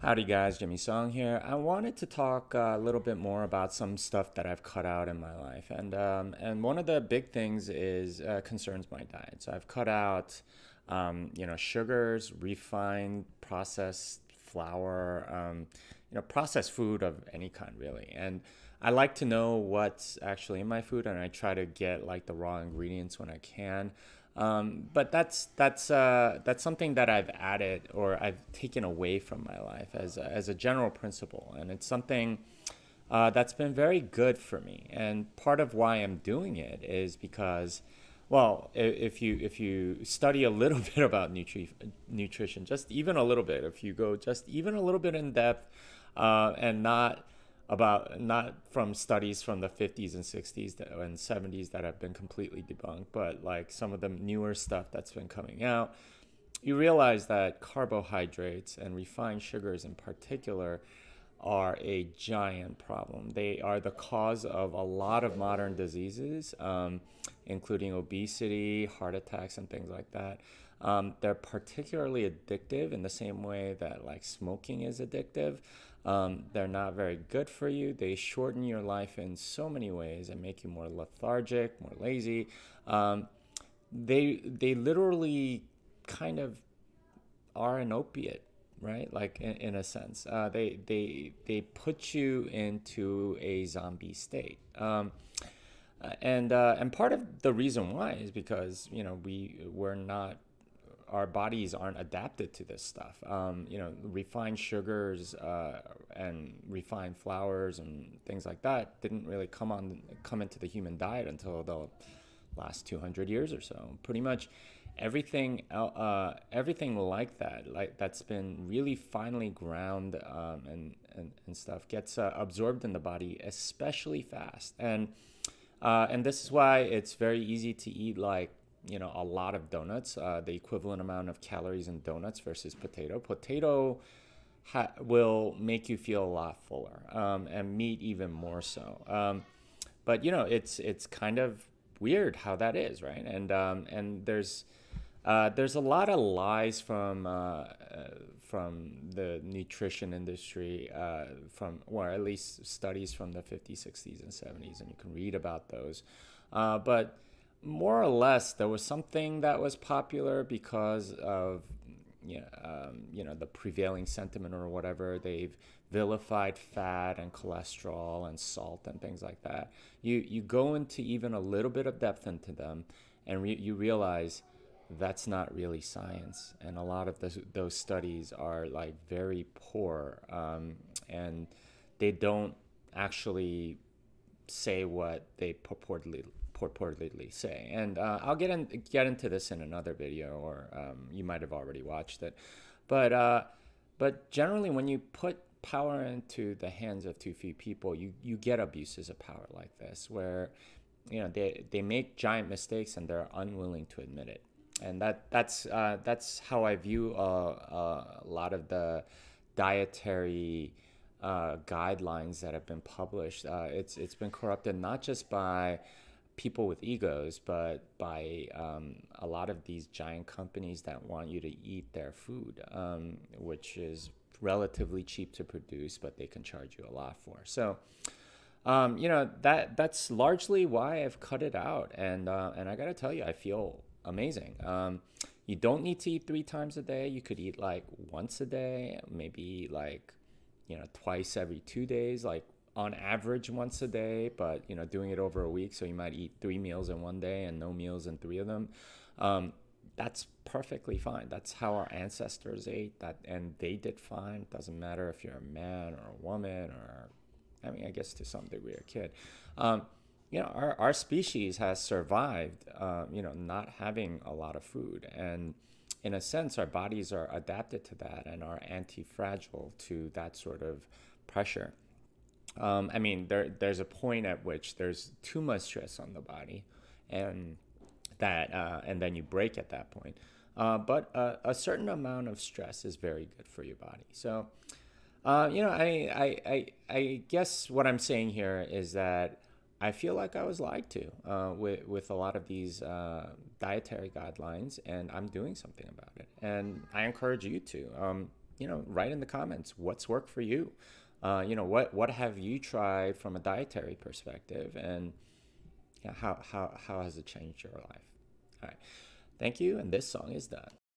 Howdy guys, Jimmy Song here. I wanted to talk a little bit more about some stuff that I've cut out in my life, and one of the big things is concerns my diet. So I've cut out, sugars, refined, processed flour, processed food of any kind really. And I like to know what's actually in my food, and I try to get like the raw ingredients when I can. But that's something that I've added or I've taken away from my life as a general principle, and it's something that's been very good for me. And part of why I'm doing it is because, well, if you study a little bit about nutrition, just even a little bit, if you go just even a little bit in depth, and not from studies from the 50s and 60s and 70s that have been completely debunked, but like some of the newer stuff that's been coming out, you realize that carbohydrates and refined sugars in particular are a giant problem. They are the cause of a lot of modern diseases, including obesity, heart attacks, and things like that. They're particularly addictive in the same way that like smoking is addictive. They're not very good for you. They shorten your life in so many ways and make you more lethargic, more lazy. Um, they literally kind of are an opiate, right? Like in a sense, they put you into a zombie state. And part of the reason why is because we're not, our bodies aren't adapted to this stuff. Refined sugars and refined flours and things like that didn't really come into the human diet until the last 200 years or so. Pretty much everything like that, like that's been really finely ground, and stuff gets absorbed in the body especially fast. And this is why it's very easy to eat like a lot of donuts, the equivalent amount of calories in donuts versus potato will make you feel a lot fuller, and meat even more so. But it's kind of weird how that is, right? And there's a lot of lies from the nutrition industry, or at least studies from the 50s, 60s, and 70s, and you can read about those. But more or less, there was something that was popular because of the prevailing sentiment or whatever. They've vilified fat and cholesterol and salt and things like that. You go into even a little bit of depth into them, and you realize that's not really science. And a lot of those studies are like very poor, and they don't actually say what they purportedly say. And I'll get into this in another video, or you might have already watched it. But generally, when you put power into the hands of too few people, you get abuses of power like this, where they make giant mistakes and they're unwilling to admit it. And that's how I view a lot of the dietary guidelines that have been published. It's been corrupted not just by people with egos, but by a lot of these giant companies that want you to eat their food, which is relatively cheap to produce, but they can charge you a lot for. So, that's largely why I've cut it out, and I gotta tell you, I feel amazing. You don't need to eat 3 times a day. You could eat like once a day, maybe like twice every 2 days, like on average once a day, but doing it over a week, so you might eat 3 meals in one day and no meals in three of them. That's perfectly fine. That's how our ancestors ate, that, and they did fine. Doesn't matter if you're a man or a woman, or I mean, I guess to some degree a kid. Our species has survived, not having a lot of food, and in a sense, our bodies are adapted to that and are anti-fragile to that sort of pressure. I mean, there's a point at which there's too much stress on the body, and and then you break at that point. But a certain amount of stress is very good for your body. So, I guess what I'm saying here is that I feel like I was lied to with a lot of these dietary guidelines, and I'm doing something about it. And I encourage you to. write in the comments what's worked for you. What have you tried from a dietary perspective, and how has it changed your life? All right. Thank you, and this song is done.